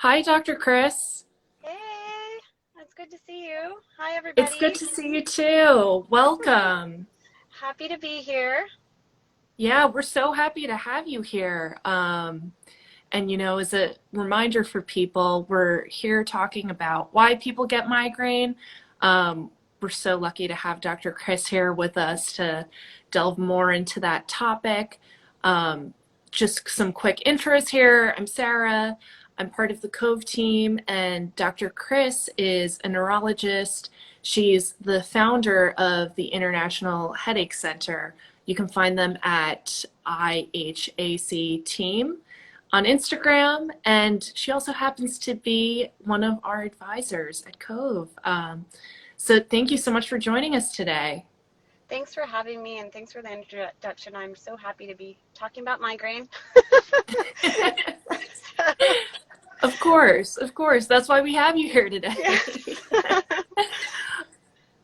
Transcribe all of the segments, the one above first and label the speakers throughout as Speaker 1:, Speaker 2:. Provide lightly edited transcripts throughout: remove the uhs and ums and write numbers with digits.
Speaker 1: Hi, Dr. Chris.
Speaker 2: Hey, it's good to see you. Hi,
Speaker 1: It's good
Speaker 2: everybody.
Speaker 1: to see you too. Welcome.
Speaker 2: Happy to be here.
Speaker 1: Yeah, we're so happy to have you here. And as a reminder for people, we're here talking about why people get migraine. We're so lucky to have Dr. Chris here with us to delve more into that topic. Um, just some quick intros here. I'm Sarah. I'm part of the Cove team, and Dr. Chris is a neurologist. She's the founder of the International Headache Center. You can find them at IHAC Team on Instagram, and she also happens to be one of our advisors at Cove. So thank you so much for joining us today.
Speaker 2: Thanks for having me and thanks for the introduction. I'm so happy to be talking about migraine.
Speaker 1: Of course, of course. That's why we have you here
Speaker 2: Yeah.
Speaker 1: today.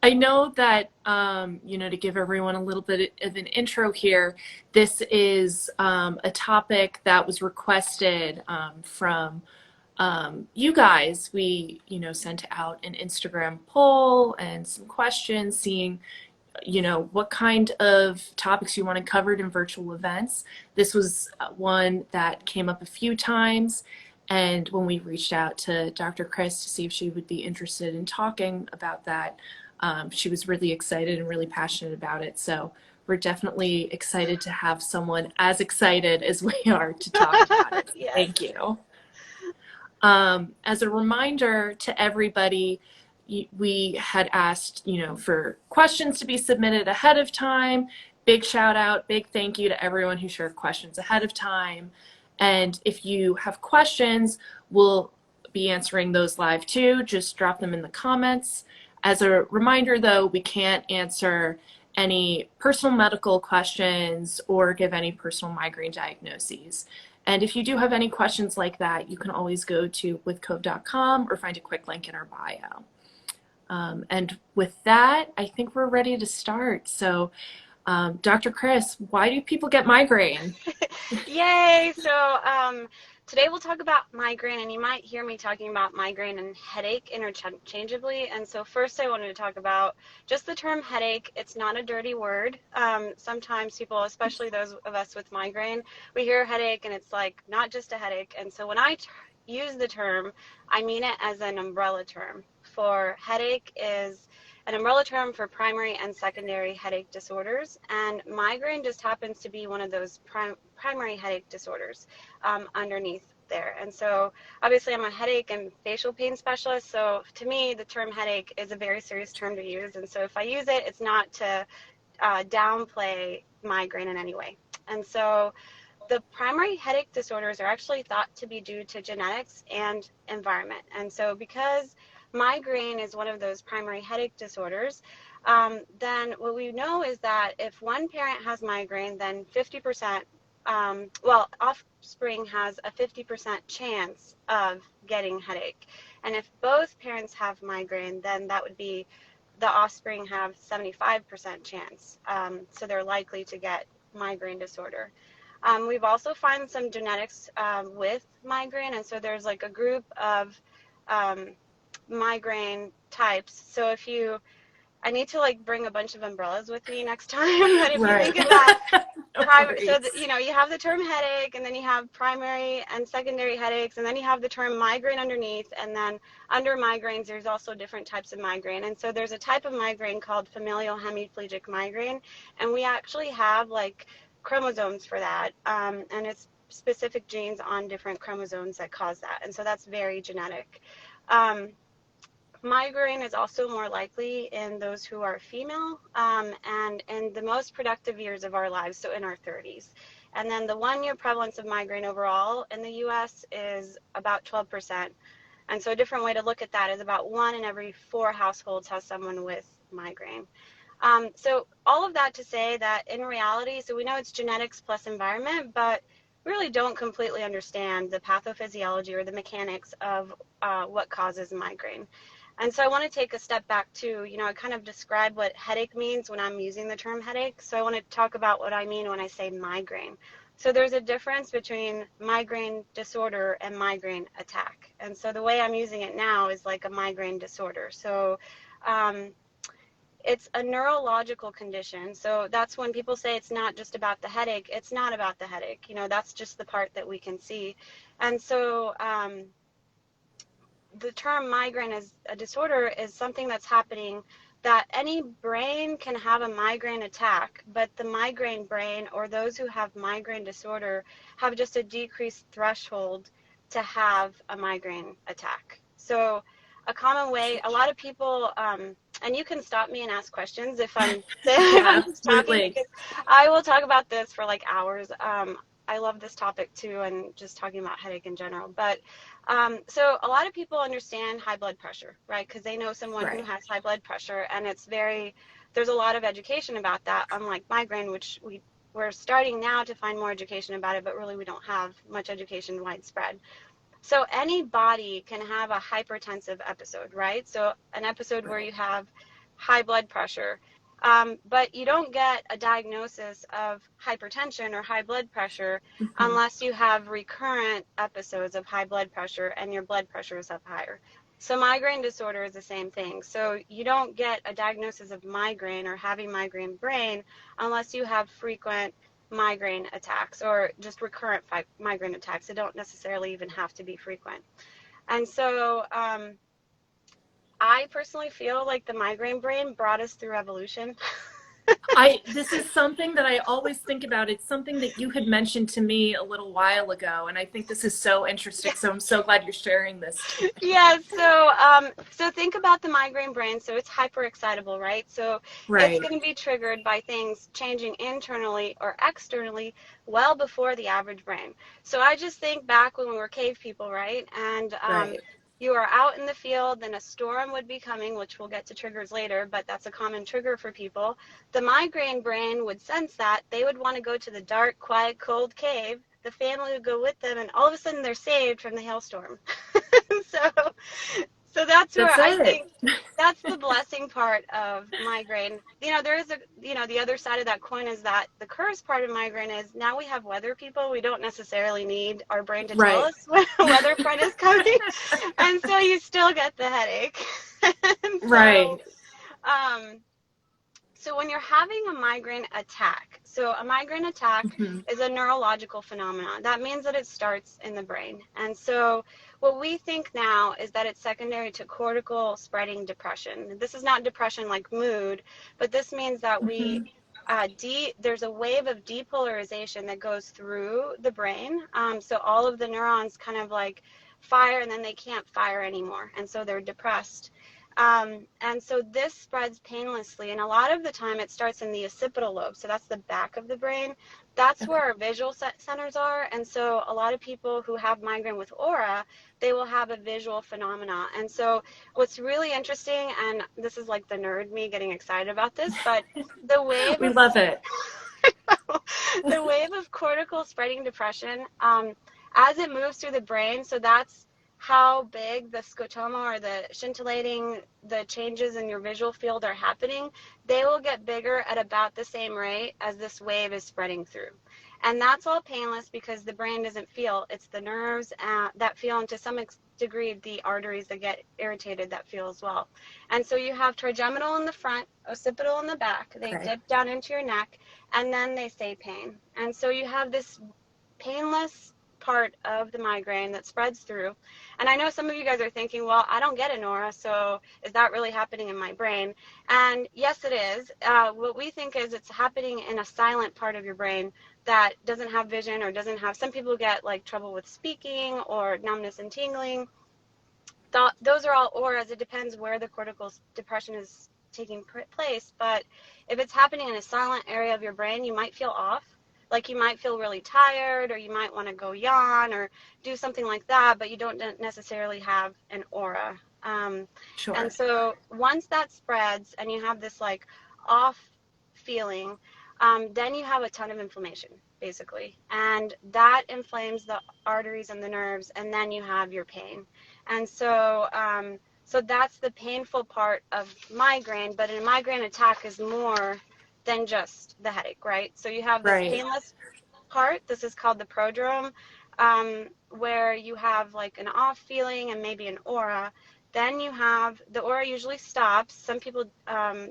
Speaker 1: I know that, to give everyone a little bit of an intro here, this is a topic that was requested from you guys. We, sent out an Instagram poll and some questions, seeing, what kind of topics you wanted covered in virtual events. This was one that came up a few times. And when we reached out to Dr. Chris to see if she would be interested in talking about that, she was really excited and really passionate about it. So we're definitely excited to have someone as excited as we are to talk about it.
Speaker 2: Yes.
Speaker 1: Thank you. As a reminder to everybody, we had asked, for questions to be submitted ahead of time. Big shout out, big thank you to everyone who shared questions ahead of time. And if you have questions, we'll be answering those live too. Just drop them in the comments. As a reminder, though, we can't answer any personal medical questions or give any personal migraine diagnoses. And if you do have any questions like that, you can always go to withcove.com or find a quick link in our bio. And with that, I think we're ready to start. So, Dr. Chris, why do people get migraine?
Speaker 2: Yay! Today we'll talk about migraine, and you might hear me talking about migraine and headache interchangeably. And so first I wanted to talk about just the term headache. It's not a dirty word. Sometimes people, especially those of us with migraine, we hear headache and it's like not just a headache. And so when I use the term, I mean it as an umbrella term. For headache is an umbrella term for primary and secondary headache disorders, and migraine just happens to be one of those primary headache disorders underneath there. And so obviously I'm a headache and facial pain specialist, so to me the term headache is a very serious term to use, and so if I use it, it's not to downplay migraine in any way. And so the primary headache disorders are actually thought to be due to genetics and environment. And so because migraine is one of those primary headache disorders, then what we know is that if one parent has migraine, then 50%, offspring has a 50% chance of getting headache. And if both parents have migraine, then that would be the offspring have 75% chance. So they're likely to get migraine disorder. We've also found some genetics with migraine, and so there's like a group of migraine types. So I need to like bring a bunch of umbrellas with me next time, but if you
Speaker 1: Right.
Speaker 2: think of that,
Speaker 1: No worries.
Speaker 2: you have the term headache, and then you have primary and secondary headaches, and then you have the term migraine underneath, and then under migraines, there's also different types of migraine. And so there's a type of migraine called familial hemiplegic migraine, and we actually have like chromosomes for that, and it's specific genes on different chromosomes that cause that, and so that's very genetic. Um, Migraine is also more likely in those who are female, and in the most productive years of our lives, so in our 30s. And then the 1 year prevalence of migraine overall in the US is about 12%. And so a different way to look at that is about 1 in every 4 households has someone with migraine. So all of that to say that in reality, so we know it's genetics plus environment, but we really don't completely understand the pathophysiology or the mechanics of what causes migraine. And so I want to take a step back to, I kind of describe what headache means when I'm using the term headache. So I want to talk about what I mean when I say migraine. So there's a difference between migraine disorder and migraine attack. And so the way I'm using it now is like a migraine disorder. So it's a neurological condition. So that's when people say it's not just about the headache. It's not about the headache. You know, that's just the part that we can see. And so the term migraine as a disorder is something that's happening, that any brain can have a migraine attack, but the migraine brain, or those who have migraine disorder, have just a decreased threshold to have a migraine attack. So a common way, a lot of people, and you can stop me and ask questions if I'm, if
Speaker 1: Yeah,
Speaker 2: I'm just talking,
Speaker 1: absolutely.
Speaker 2: because I will talk about this for like hours. I love this topic too, and just talking about headache in general. But so a lot of people understand high blood pressure, right? Because they know someone who
Speaker 1: Right.
Speaker 2: has high blood pressure, and it's very, there's a lot of education about that, unlike migraine, which we're starting now to find more education about it, but really we don't have much education widespread. So any body can have a hypertensive episode, right? So an episode where you have high blood pressure, but you don't get a diagnosis of hypertension or high blood pressure
Speaker 1: Hmm.
Speaker 2: unless you have recurrent episodes of high blood pressure and your blood pressure is up higher. So migraine disorder is the same thing. So you don't get a diagnosis of migraine or having migraine brain unless you have frequent migraine attacks or just recurrent migraine attacks. They don't necessarily even have to be frequent. And so I personally feel like the migraine brain brought us through evolution.
Speaker 1: This is something that I always think about. It's something that you had mentioned to me a little while ago, and I think this is so interesting. So I'm so glad you're sharing this today.
Speaker 2: Yeah, so think about the migraine brain. So it's hyperexcitable, right? So it's
Speaker 1: Right.
Speaker 2: going to be triggered by things changing internally or externally well before the average brain. So I just think back when we were cave people, right? And
Speaker 1: Right.
Speaker 2: you are out in the field, then a storm would be coming, which we'll get to triggers later, but that's a common trigger for people. The migraine brain would sense that. They would want to go to the dark, quiet, cold cave. The family would go with them, and all of a sudden they're saved from the hailstorm. so so that's where
Speaker 1: That's
Speaker 2: I
Speaker 1: it.
Speaker 2: think that's the blessing part of migraine. You know, there is the other side of that coin is that the curse part of migraine is now we have weather people. We don't necessarily need our brain to tell
Speaker 1: Right.
Speaker 2: us when a weather front is coming. And so you still get the headache. and so,
Speaker 1: Right.
Speaker 2: um, so when you're having a migraine attack, so a migraine attack
Speaker 1: Hmm.
Speaker 2: is a neurological phenomenon. That means that it starts in the brain. And so what we think now is that it's secondary to cortical spreading depression. This is not depression like mood, but this means that
Speaker 1: Hmm.
Speaker 2: there's a wave of depolarization that goes through the brain. So all of the neurons kind of like fire and then they can't fire anymore. And so they're depressed. And so this spreads painlessly, and a lot of the time it starts in the occipital lobe. So that's the back of the brain. That's
Speaker 1: Okay.
Speaker 2: where our visual centers are. And so a lot of people who have migraine with aura, they will have a visual phenomena. And so what's really interesting, and this is like the nerd me getting excited about this, but the wave
Speaker 1: We
Speaker 2: of
Speaker 1: love it.
Speaker 2: the wave of cortical spreading depression, as it moves through the brain, so that's how big the scotoma or the scintillating, the changes in your visual field are happening, they will get bigger at about the same rate as this wave is spreading through. And that's all painless because the brain doesn't feel. It's the nerves that feel, and to some degree, the arteries that get irritated that feel as well. And so you have trigeminal in the front, occipital in the back. They
Speaker 1: Okay.
Speaker 2: dip down into your neck, and then they say pain. And so you have this painless part of the migraine that spreads through. And I know some of you guys are thinking, well, I don't get an aura, so is that really happening in my brain? And yes, it is. What we think is it's happening in a silent part of your brain that doesn't have vision or doesn't have, some people get like trouble with speaking or numbness and tingling. Those are all auras. It depends where the cortical depression is taking place. But if it's happening in a silent area of your brain, you might feel off. Like you might feel really tired, or you might want to go yawn or do something like that, but you don't necessarily have an aura. And
Speaker 1: Sure.
Speaker 2: so once that spreads and you have this like off feeling, then you have a ton of inflammation, basically. And that inflames the arteries and the nerves, and then you have your pain. And so that's the painful part of migraine, but a migraine attack is more than just the headache, right? So you have this
Speaker 1: Right.
Speaker 2: painless part, this is called the prodrome, where you have like an off feeling and maybe an aura. Then you have the aura usually stops. Some people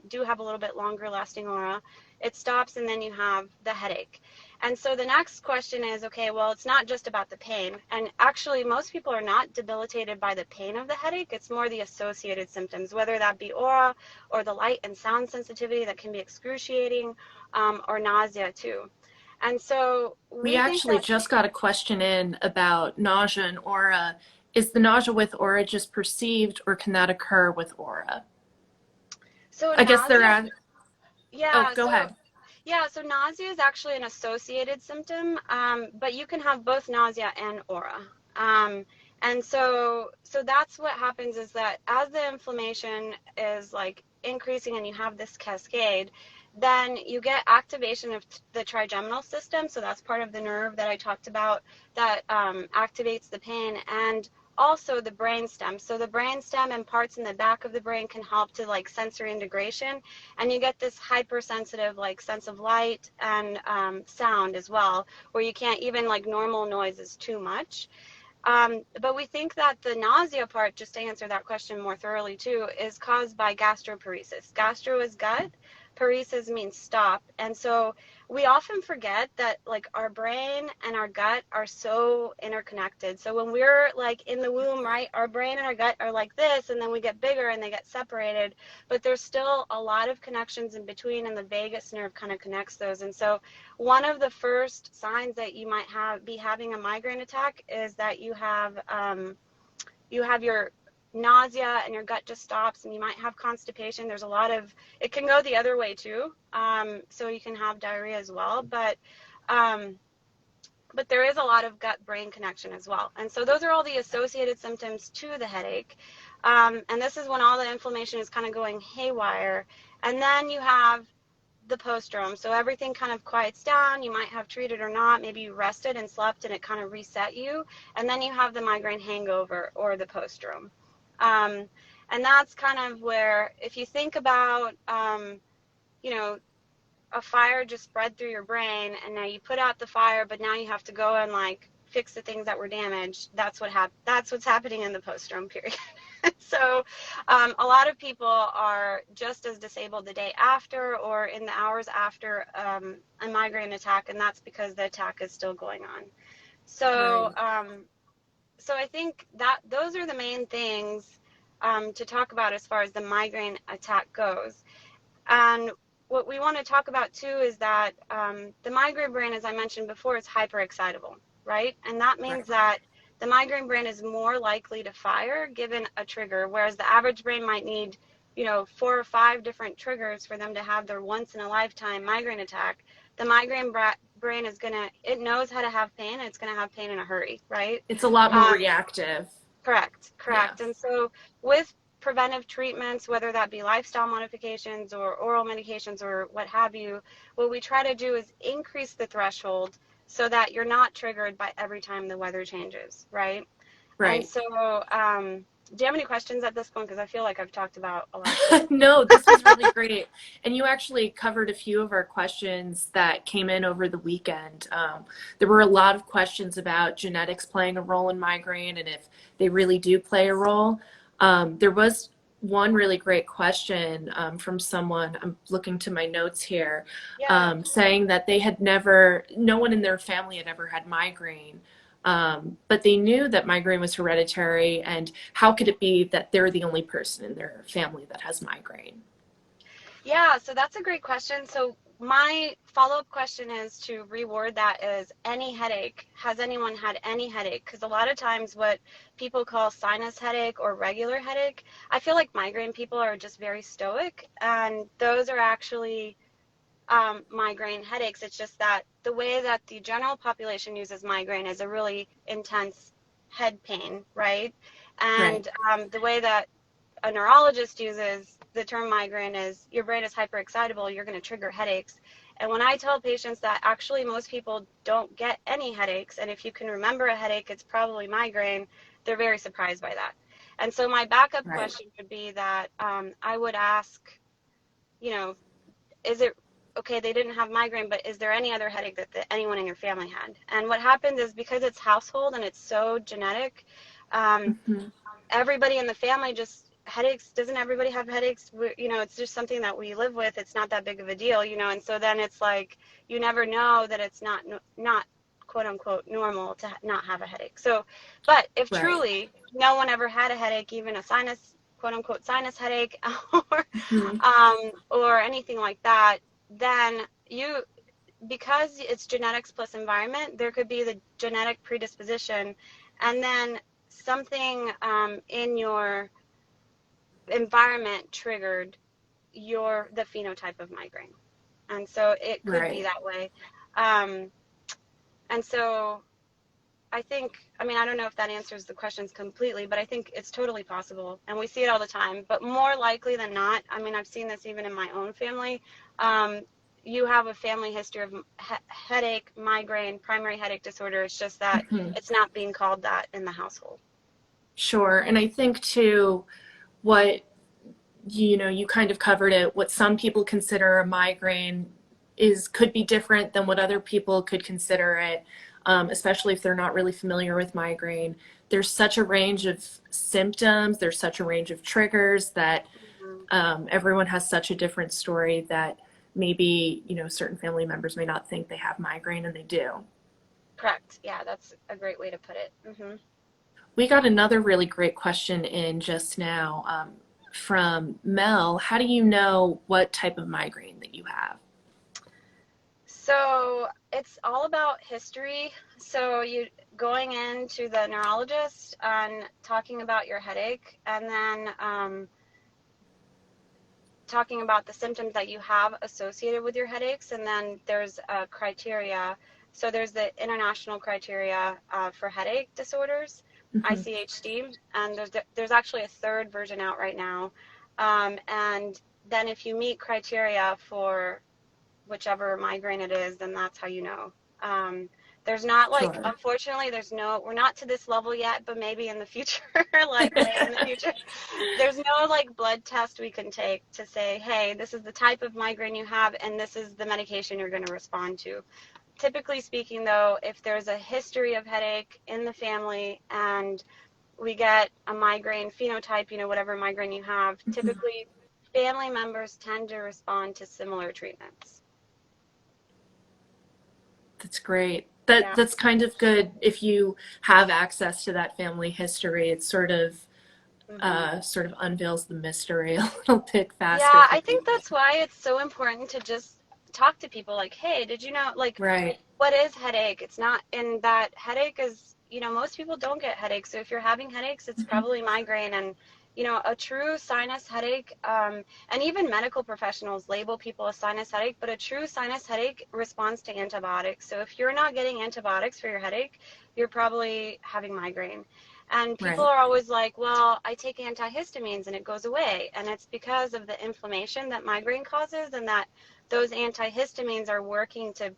Speaker 2: do have a little bit longer lasting aura. It stops, and then you have the headache. And so the next question is, okay, well, it's not just about the pain. And actually, most people are not debilitated by the pain of the headache. It's more the associated symptoms, whether that be aura or the light and sound sensitivity that can be excruciating, or nausea too. And so
Speaker 1: We
Speaker 2: we think
Speaker 1: actually
Speaker 2: that,
Speaker 1: just got a question in about nausea and aura. Is the nausea with aura just perceived, or can that occur with aura?
Speaker 2: so
Speaker 1: I guess they're
Speaker 2: nausea,
Speaker 1: at, oh,
Speaker 2: yeah,
Speaker 1: go
Speaker 2: so
Speaker 1: ahead.
Speaker 2: yeah, so nausea is actually an associated symptom, but you can have both nausea and aura. And so that's what happens, is that as the inflammation is like increasing and you have this cascade, then you get activation of the trigeminal system. So that's part of the nerve that I talked about that activates the pain, and also the brain stem. So the brain stem and parts in the back of the brain can help to like sensory integration, and you get this hypersensitive like sense of light and sound as well, where you can't even like normal noise is too much. But we think that the nausea part, just to answer that question more thoroughly too, is caused by gastroparesis. Gastro is gut, paresis means stop. And so we often forget that like our brain and our gut are so interconnected. So when we're like in the womb, right, our brain and our gut are like this, and then we get bigger and they get separated, but there's still a lot of connections in between, and the vagus nerve kind of connects those. And so one of the first signs that you might be having a migraine attack is that you have your nausea and your gut just stops, and you might have constipation. There's a lot of, it can go the other way too. So you can have diarrhea as well, um, but there is a lot of gut brain connection as well. And so those are all the associated symptoms to the headache. And this is when all the inflammation is kind of going haywire. And then you have the postdrome. So everything kind of quiets down. You might have treated or not. Maybe you rested and slept and it kind of reset you. And then you have the migraine hangover, or the postdrome. And that's kind of where, if you think about, you know, a fire just spread through your brain, and now you put out the fire, but now you have to go and like fix the things that were damaged. That's what's happening in the postdrome period. So a lot of people are just as disabled the day after or in the hours after a migraine attack, and that's because the attack is still going on. So
Speaker 1: Right.
Speaker 2: so I think that those are the main things to talk about as far as the migraine attack goes. And what we want to talk about too is that the migraine brain, as I mentioned before, is hyperexcitable, right? And that
Speaker 1: Right.
Speaker 2: means that the migraine brain is more likely to fire given a trigger, whereas the average brain might need, 4 or 5 different triggers for them to have their once in a lifetime migraine attack. The migraine brain it knows how to have pain, and it's going to have pain in a hurry, right?
Speaker 1: It's a lot more
Speaker 2: Um,
Speaker 1: reactive.
Speaker 2: Correct,
Speaker 1: Yeah.
Speaker 2: correct. And so with preventive treatments, whether that be lifestyle modifications or oral medications or what have you, what we try to do is increase the threshold so that you're not triggered by every time the weather changes, right? And
Speaker 1: Right.
Speaker 2: so, do you have any questions at this point? Because I feel like I've talked about a lot of stuff.
Speaker 1: No, this was really great. And you actually covered a few of our questions that came in over the weekend. There were a lot of questions about genetics playing a role in migraine and if they really do play a role. There was one really great question from someone, I'm looking to my notes here,
Speaker 2: Yeah.
Speaker 1: saying that no one in their family had ever had migraine. But they knew that migraine was hereditary, and how could it be that they're the only person in their family that has migraine?
Speaker 2: Yeah, so that's a great question. So my follow-up question is to reword that as any headache. Has anyone had any headache? Because a lot of times what people call sinus headache or regular headache, I feel like migraine people are just very stoic, and those are actually migraine headaches. It's just that the way that the general population uses migraine is a really intense head pain, right?
Speaker 1: Right.
Speaker 2: And the way that a neurologist uses the term migraine is your brain is hyperexcitable, you're going to trigger headaches. And when I tell patients that actually most people don't get any headaches, and if you can remember a headache, it's probably migraine, they're very surprised by that. And so my backup
Speaker 1: Right.
Speaker 2: question would be that I would ask, you know, is it okay, they didn't have migraine, but is there any other headache that anyone in your family had? And what happens is, because it's household and it's so genetic,
Speaker 1: Hmm.
Speaker 2: everybody in the family just headaches. Doesn't everybody have headaches? It's just something that we live with. It's not that big of a deal, and so then it's like you never know that it's not quote unquote normal to not have a headache. So, but if
Speaker 1: Right.
Speaker 2: truly no one ever had a headache, even a sinus quote unquote sinus headache, or
Speaker 1: Hmm.
Speaker 2: or anything like that, then because it's genetics plus environment, there could be the genetic predisposition, and then something in your environment triggered the phenotype of migraine, and so it could be
Speaker 1: Right.
Speaker 2: that way. Um, and so I don't know if that answers the questions completely, but I think it's totally possible, and we see it all the time. But more likely than not, I've seen this even in my own family. Um, you have a family history of headache, migraine, primary headache disorder. It's just that
Speaker 1: Hmm.
Speaker 2: it's not being called that in the household.
Speaker 1: Sure. And I think too, what you kind of covered it. What some people consider a migraine could be different than what other people could consider it, especially if they're not really familiar with migraine. There's such a range of symptoms. There's such a range of triggers that
Speaker 2: Mhm.
Speaker 1: everyone has such a different story that maybe certain family members may not think they have migraine and they do.
Speaker 2: Correct. Yeah, that's a great way to put it.
Speaker 1: We got another really great question in just now from Mel. How do you know what type of migraine that you have?
Speaker 2: So it's all about history. So you going into the neurologist and talking about your headache, and then talking about the symptoms that you have associated with your headaches, and then there's a criteria. So there's the international criteria for headache disorders,
Speaker 1: Hmm.
Speaker 2: ICHD, and there's actually a third version out right now. And then if you meet criteria for whichever migraine it is, then that's how you know. Um, there's not like,
Speaker 1: Sure.
Speaker 2: unfortunately, we're not to this level yet, but maybe in the future, like way in the future, there's no like blood test we can take to say, hey, this is the type of migraine you have, and this is the medication you're going to respond to. Typically speaking, though, if there's a history of headache in the family and we get a migraine phenotype, whatever migraine you have,
Speaker 1: Mhm.
Speaker 2: typically family members tend to respond to similar treatments.
Speaker 1: That's great. That
Speaker 2: Yeah.
Speaker 1: that's kind of good if you have access to that family history. It
Speaker 2: hmm
Speaker 1: sort of unveils the mystery a little bit faster
Speaker 2: Yeah,
Speaker 1: for
Speaker 2: I think
Speaker 1: people.
Speaker 2: that's why it's so important to just talk to people like, hey, did you know, like,
Speaker 1: Right.
Speaker 2: what is headache? It's not, and that headache is, most people don't get headaches. So if you're having headaches, it's
Speaker 1: Mhm.
Speaker 2: probably migraine. And, a true sinus headache, and even medical professionals label people a sinus headache, but a true sinus headache responds to antibiotics. So if you're not getting antibiotics for your headache, you're probably having migraine. And people
Speaker 1: Right.
Speaker 2: are always like, well, I take antihistamines and it goes away. And it's because of the inflammation that migraine causes, and that those antihistamines are working to,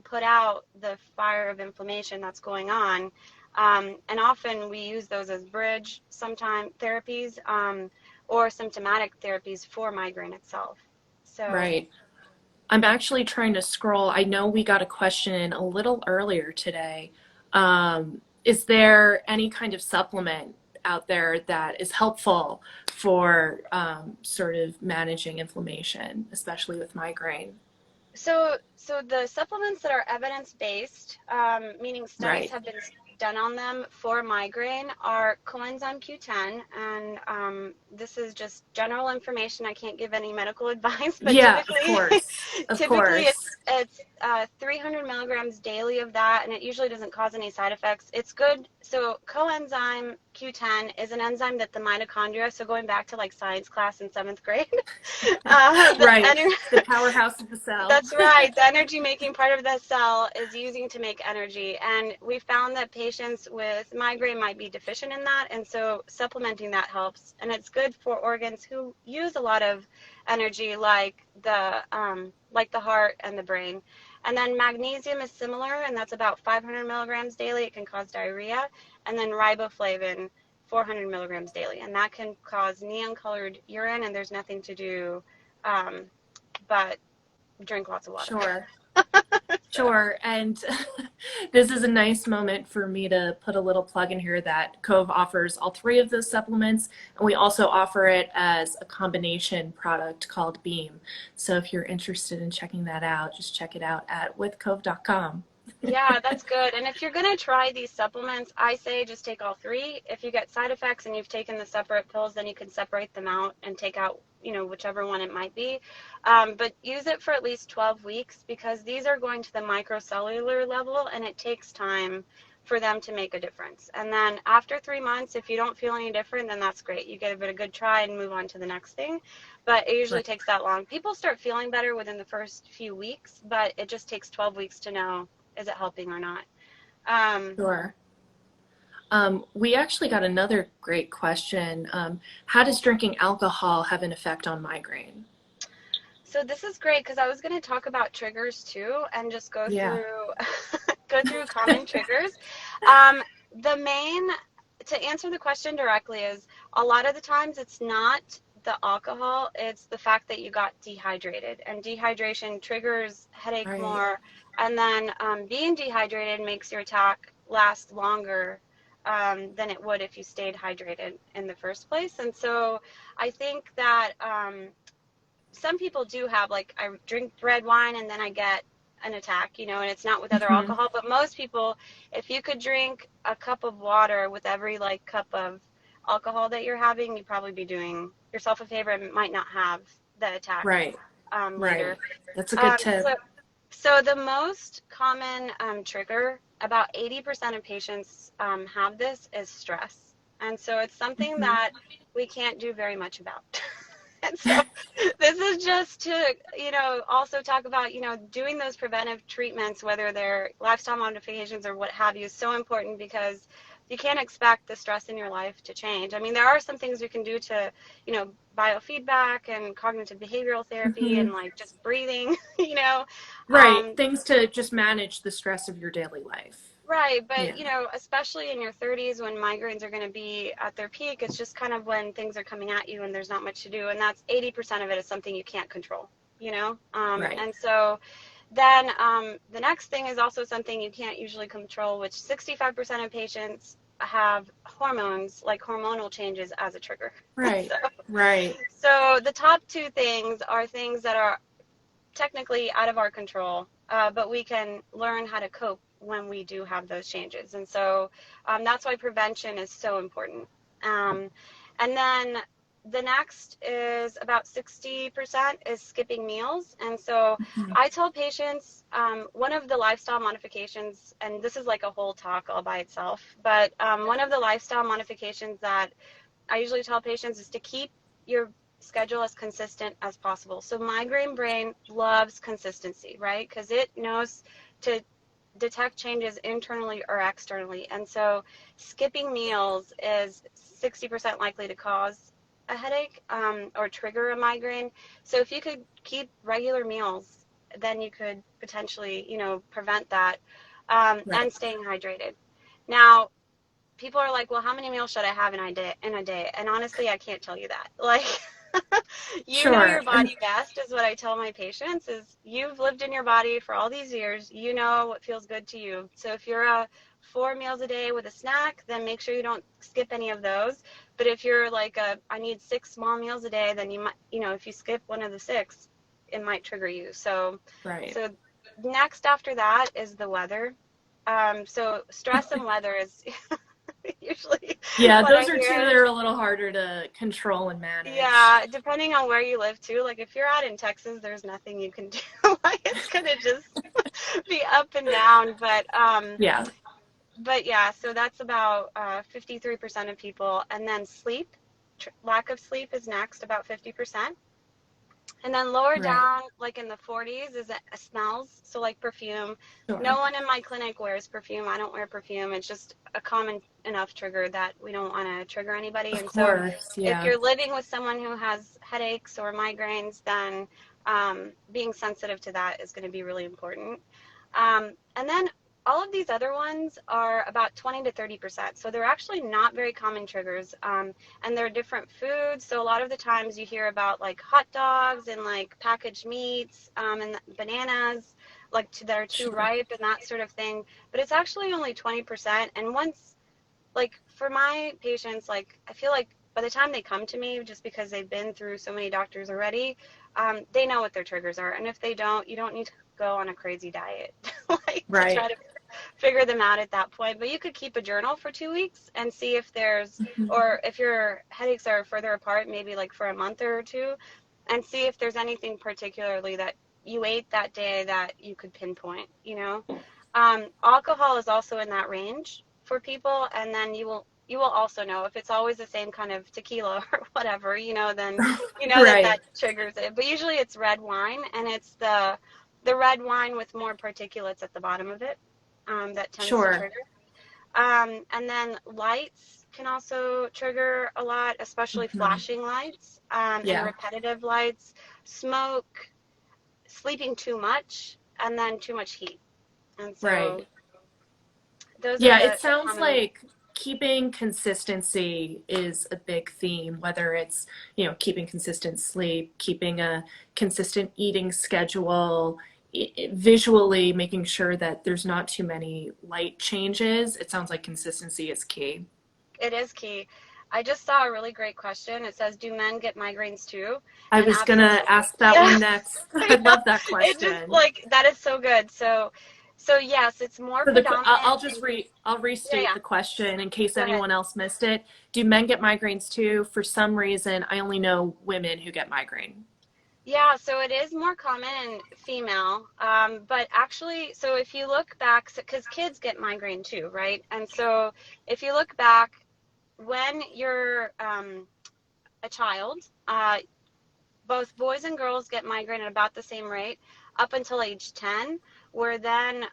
Speaker 2: put out the fire of inflammation that's going on. And often we use those as bridge sometime therapies, or symptomatic therapies for migraine itself. So,
Speaker 1: Right. I'm actually trying to scroll. I know we got a question a little earlier today. Is there any kind of supplement out there that is helpful for sort of managing inflammation, especially with migraine?
Speaker 2: so the supplements that are evidence-based, meaning studies
Speaker 1: Right.
Speaker 2: have been done on them for migraine, are coenzyme Q10, and this is just general information. I can't give any medical advice, but
Speaker 1: Yeah, of
Speaker 2: typically,
Speaker 1: course. Of
Speaker 2: typically
Speaker 1: course.
Speaker 2: it's 300 milligrams daily of that, and it usually doesn't cause any side effects. It's good. So coenzyme Q10 is an enzyme that the mitochondria. So going back to like science class in seventh grade, the
Speaker 1: Right. The powerhouse of the cell.
Speaker 2: that's right. The energy making part of the cell is using to make energy. And we found that patients with migraine might be deficient in that. And so supplementing that helps. And it's good for organs who use a lot of energy, like the heart and the brain. And then magnesium is similar, and that's about 500 milligrams daily. It can cause diarrhea. And then riboflavin, 400 milligrams daily. And that can cause neon colored urine, and there's nothing to do, but drink lots of water.
Speaker 1: Sure.
Speaker 2: So,
Speaker 1: Sure. And this is a nice moment for me to put a little plug in here that Cove offers all three of those supplements. And we also offer it as a combination product called Beam. So if you're interested in checking that out, just check it out at withcove.com.
Speaker 2: yeah, that's good. And if you're going to try these supplements, I say just take all three. If you get side effects and you've taken the separate pills, then you can separate them out and take out, whichever one it might be. But use it for at least 12 weeks because these are going to the microcellular level and it takes time for them to make a difference. And then after 3 months, if you don't feel any different, then that's great. You give it a good try and move on to the next thing. But it usually
Speaker 1: Right.
Speaker 2: takes that long. People start feeling better within the first few weeks, but it just takes 12 weeks to know is it helping or not. Um,
Speaker 1: Sure. We actually got another great question. How does drinking alcohol have an effect on migraine?
Speaker 2: so this is great because I was going to talk about triggers too and just go
Speaker 1: Yeah.
Speaker 2: through go through common triggers. Um, the main to answer the question directly is a lot of the times it's not the alcohol, it's the fact that you got dehydrated, and dehydration triggers headache
Speaker 1: Right.
Speaker 2: more, and then being dehydrated makes your attack last longer than it would if you stayed hydrated in the first place. And so I think that some people do have, like, I drink red wine and then I get an attack, and it's not with other
Speaker 1: Hmm.
Speaker 2: alcohol. But most people, if you could drink a cup of water with every like cup of alcohol that you're having, you'd probably be doing yourself a favor and might not have the attack
Speaker 1: Right.
Speaker 2: later.
Speaker 1: Right. That's a good tip.
Speaker 2: So the most common trigger, about 80% of patients have this, is stress. And so it's something
Speaker 1: Hmm.
Speaker 2: that we can't do very much about. And so this is just to, also talk about, doing those preventive treatments, whether they're lifestyle modifications or what have you, is so important because you can't expect the stress in your life to change. I mean, there are some things we can do to, biofeedback and cognitive behavioral therapy
Speaker 1: Hmm.
Speaker 2: and like just breathing, you know.
Speaker 1: Right.
Speaker 2: Um,
Speaker 1: Things to just manage the stress of your daily life.
Speaker 2: Right, but
Speaker 1: Yeah.
Speaker 2: especially in your 30s when migraines are going to be at their peak, it's just kind of when things are coming at you and there's not much to do, and that's 80% of it is something you can't control, you know?
Speaker 1: Right.
Speaker 2: And so then the next thing is also something you can't usually control, which 65% of patients have hormones, like hormonal changes as a trigger.
Speaker 1: Right.
Speaker 2: So,
Speaker 1: Right.
Speaker 2: so the top two things are things that are technically out of our control, but we can learn how to cope when we do have those changes. And so that's why prevention is so important. Um, and then the next is about 60% is skipping meals. And so
Speaker 1: Mhm.
Speaker 2: I tell patients one of the lifestyle modifications, and this is like a whole talk all by itself, but one of the lifestyle modifications that I usually tell patients is to keep your schedule as consistent as possible. So migraine brain loves consistency, right? Because it knows to detect changes internally or externally. And so skipping meals is 60% likely to cause a headache or trigger a migraine. So if you could keep regular meals, then you could potentially, prevent that,
Speaker 1: Right.
Speaker 2: and staying hydrated. Now, people are like, well, how many meals should I have in a day? And honestly, I can't tell you that. Like, you know
Speaker 1: Sure.
Speaker 2: your
Speaker 1: And
Speaker 2: body best is what I tell my patients is you've lived in your body for all these years. You know what feels good to you. So if you're a 4 meals a day with a snack, then make sure you don't skip any of those. But if you're like I need 6 small meals a day, then you might, if you skip one of the six, it might trigger you. So,
Speaker 1: right.
Speaker 2: so next after that is the weather. So stress and weather is usually
Speaker 1: Yeah,
Speaker 2: what I
Speaker 1: those are two
Speaker 2: hear.
Speaker 1: that are a little harder to control and manage.
Speaker 2: Yeah, depending on where you live too. Like if you're out in Texas, there's nothing you can do. Like it's gonna just be up and down.
Speaker 1: Yeah.
Speaker 2: But yeah, so that's about 53% of people. And then sleep, lack of sleep is next, about 50%. And then lower
Speaker 1: Right.
Speaker 2: down, like in the 40s, is smells. So like perfume. No
Speaker 1: Sure.
Speaker 2: one in my clinic wears perfume. I don't wear perfume. It's just a common enough trigger that we don't want to trigger anybody.
Speaker 1: Of
Speaker 2: And so
Speaker 1: course.
Speaker 2: if
Speaker 1: Yeah.
Speaker 2: you're living with someone who has headaches or migraines, then being sensitive to that is going to be really important. And then all of these other ones are about 20 to 30%. So they're actually not very common triggers. And they're different foods. So a lot of the times you hear about like hot dogs and like packaged meats, and bananas like that are too
Speaker 1: Sure.
Speaker 2: ripe and that sort of thing. But it's actually only 20%. And once, like for my patients, like I feel like by the time they come to me, just because they've been through so many doctors already, they know what their triggers are. And if they don't, you don't need to go on a crazy diet like to try
Speaker 1: Right.
Speaker 2: to figure them out at that point. But you could keep a journal for 2 weeks and see if there's,
Speaker 1: Mhm.
Speaker 2: or if your headaches are further apart, maybe like for a month or two, and see if there's anything particularly that you ate that day that you could pinpoint, you know. Alcohol is also in that range for people, and then you will also know if it's always the same kind of tequila or whatever, you know, then you know that
Speaker 1: Right.
Speaker 2: that triggers it. But usually it's red wine, and it's the red wine with more particulates at the bottom of it, that tends to
Speaker 1: Sure.
Speaker 2: trigger. And then lights can also trigger a lot, especially
Speaker 1: Hmm.
Speaker 2: flashing lights, and
Speaker 1: Yeah.
Speaker 2: repetitive lights, smoke, sleeping too much, and then too much heat. And so
Speaker 1: Right.
Speaker 2: those are
Speaker 1: Yeah,
Speaker 2: the
Speaker 1: it sounds
Speaker 2: common ones.
Speaker 1: like keeping consistency is a big theme, whether it's, keeping consistent sleep, keeping a consistent eating schedule, visually making sure that there's not too many light changes. It sounds like consistency is key.
Speaker 2: It is key. I just saw a really great question. It says, "Do men get migraines too?"
Speaker 1: I
Speaker 2: And
Speaker 1: was gonna
Speaker 2: absolutely,
Speaker 1: ask that
Speaker 2: yeah,
Speaker 1: one next. I
Speaker 2: yeah.
Speaker 1: love that
Speaker 2: It just
Speaker 1: question.
Speaker 2: like that is so good. So yes, it's more
Speaker 1: So
Speaker 2: predominant in.
Speaker 1: I'll
Speaker 2: Yeah,
Speaker 1: restate
Speaker 2: yeah.
Speaker 1: the question in case
Speaker 2: Go ahead.
Speaker 1: anyone else missed it. Do men get migraines too? For some reason, I only know women who get migraine.
Speaker 2: Yeah, so it is more common in female, but actually, so if you look back, because kids get migraine too, right? And so if you look back when you're a child, both boys and girls get migraine at about the same rate up until age 10, where then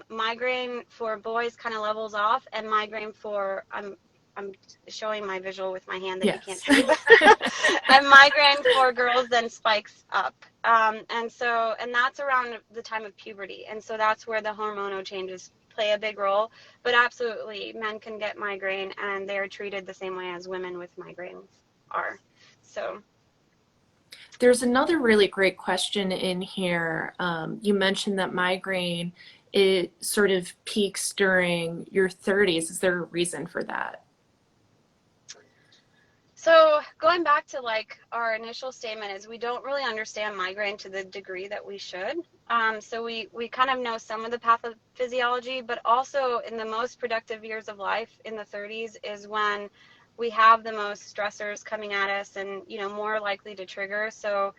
Speaker 2: migraine for boys kind of levels off, and migraine for I'm showing my visual with my hand that you can't
Speaker 1: Yes.
Speaker 2: see, but and migraine for girls then spikes up. And that's around the time of puberty, and so that's where the hormonal changes play a big role. But absolutely, men can get migraine, and they are treated the same way as women with migraines are. So.
Speaker 1: There's another really great question in here. You mentioned that migraine, it sort of peaks during your 30s. Is there a reason for that?
Speaker 2: So going back to like our initial statement is we don't really understand migraine to the degree that we should. So we kind of know some of the pathophysiology, but also in the most productive years of life in the 30s is when we have the most stressors coming at us and, you know, more likely to trigger. So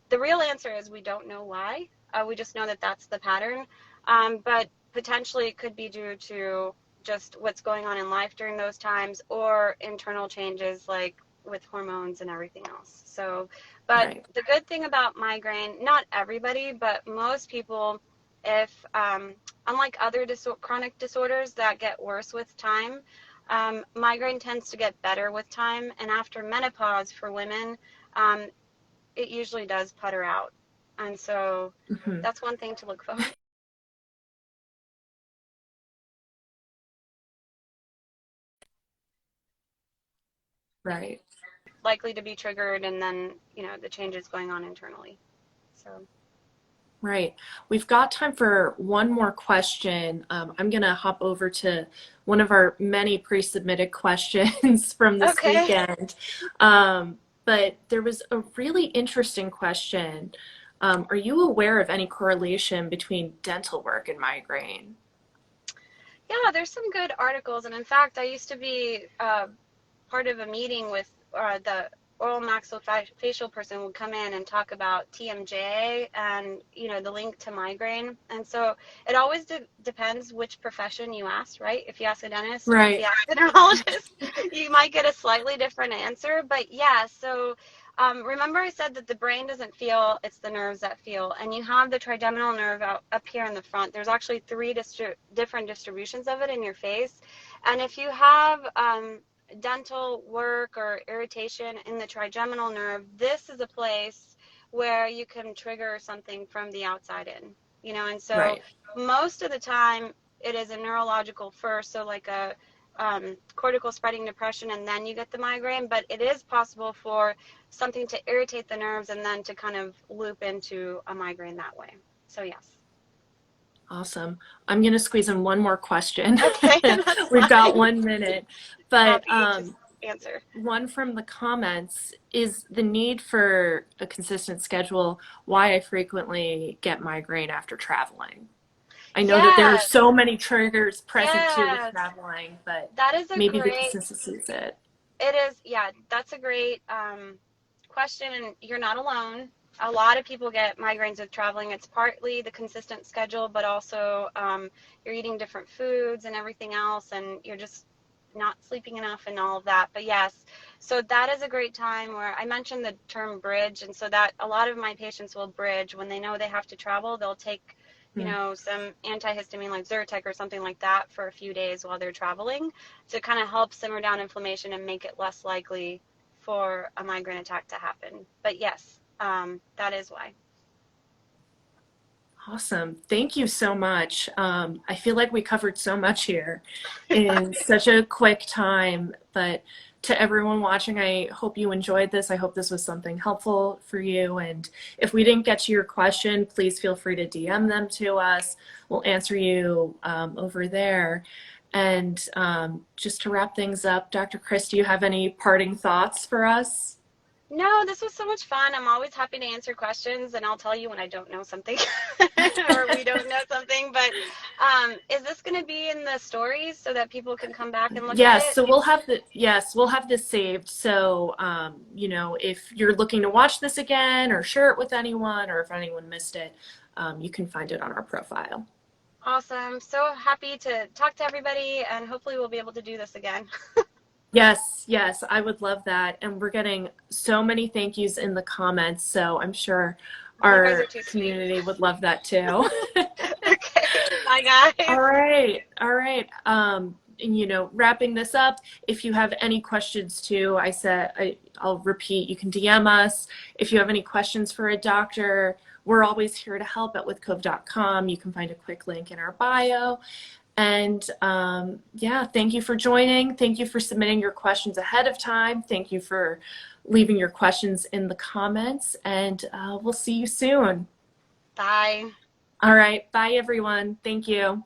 Speaker 2: the real answer is we don't know why. We just know that that's the pattern. But potentially it could be due to just what's going on in life during those times or internal changes like with hormones and everything else. So, but
Speaker 1: Right.
Speaker 2: the good thing about migraine, not everybody, but most people, if unlike other chronic disorders that get worse with time, migraine tends to get better with time. And after menopause for women, um, it usually does putter out. And so
Speaker 1: Hmm.
Speaker 2: that's one thing to look for.
Speaker 1: Right.
Speaker 2: Likely to be triggered, and then, you know, the changes going on internally. So,
Speaker 1: Right. We've got time for one more question. I'm going to hop over to one of our many pre-submitted questions from this
Speaker 2: okay.
Speaker 1: weekend. But there was a really interesting question. Are you aware of any correlation between dental work and migraine?
Speaker 2: Yeah, there's some good articles. And in fact, I used to be part of a meeting with the oral maxillofacial person would come in and talk about TMJ and, you know, the link to migraine. And so it always depends which profession you ask, right? If you ask a dentist or if you
Speaker 1: Right.
Speaker 2: ask a neurologist, you might get a slightly different answer. But yeah, so remember I said that the brain doesn't feel, it's the nerves that feel. And you have the trigeminal nerve up here in the front. There's actually three different distributions of it in your face. And if you have dental work or irritation in the trigeminal nerve, this is a place where you can trigger something from the outside in, you know. And so
Speaker 1: Right.
Speaker 2: most of the time it is a neurological first, so like a cortical spreading depression, and then you get the migraine. But it is possible for something to irritate the nerves and then to kind of loop into a migraine that way. So yes.
Speaker 1: Awesome. I'm going to squeeze in one more question.
Speaker 2: Okay, that's
Speaker 1: We've got
Speaker 2: fine.
Speaker 1: 1 minute, but
Speaker 2: Happy to answer.
Speaker 1: one from the comments is the need for a consistent schedule, why I frequently get migraine after traveling. I know that there are
Speaker 2: Yes,
Speaker 1: so many triggers present too with
Speaker 2: yes.
Speaker 1: traveling, but
Speaker 2: That is a
Speaker 1: maybe the
Speaker 2: great,
Speaker 1: consistency is it.
Speaker 2: it is, yeah, that's a great question, and you're not alone. A lot of people get migraines with traveling. It's partly the consistent schedule, but also you're eating different foods and everything else, and you're just not sleeping enough and all of that. But yes, so that is a great time where I mentioned the term bridge, and so that a lot of my patients will bridge when they know they have to travel. They'll take, you
Speaker 1: Mm.
Speaker 2: know, some antihistamine like Zyrtec or something like that for a few days while they're traveling to kind of help simmer down inflammation and make it less likely for a migraine attack to happen. But yes, that is why.
Speaker 1: Awesome. Thank you so much. I feel like we covered so much here in such a quick time, but to everyone watching, I hope you enjoyed this. I hope this was something helpful for you. And if we didn't get to your question, please feel free to DM them to us. We'll answer you over there. And just to wrap things up, Dr. Chris, do you have any parting thoughts for us?
Speaker 2: No, this was so much fun. I'm always happy to answer questions, and I'll tell you when I don't know something or we don't know something. But is this going to be in the stories so that people can come back and look at
Speaker 1: Yes,
Speaker 2: it?
Speaker 1: so we'll have this saved. So, you know, if you're looking to watch this again or share it with anyone, or if anyone missed it, you can find it on our profile.
Speaker 2: Awesome. So happy to talk to everybody, and hopefully we'll be able to do this again.
Speaker 1: Yes, yes, I would love that. And we're getting so many thank yous in the comments, so I'm sure
Speaker 2: You guys are
Speaker 1: our
Speaker 2: too sweet.
Speaker 1: community would love that too.
Speaker 2: Okay. Bye,
Speaker 1: All
Speaker 2: guys.
Speaker 1: right, all right. And you know, wrapping this up, if you have any questions too, I'll repeat, you can DM us. If you have any questions for a doctor, we're always here to help at withcove.com. You can find a quick link in our bio. And yeah, thank you for joining. Thank you for submitting your questions ahead of time. Thank you for leaving your questions in the comments, and we'll see you soon.
Speaker 2: Bye.
Speaker 1: All right, bye everyone. Thank you.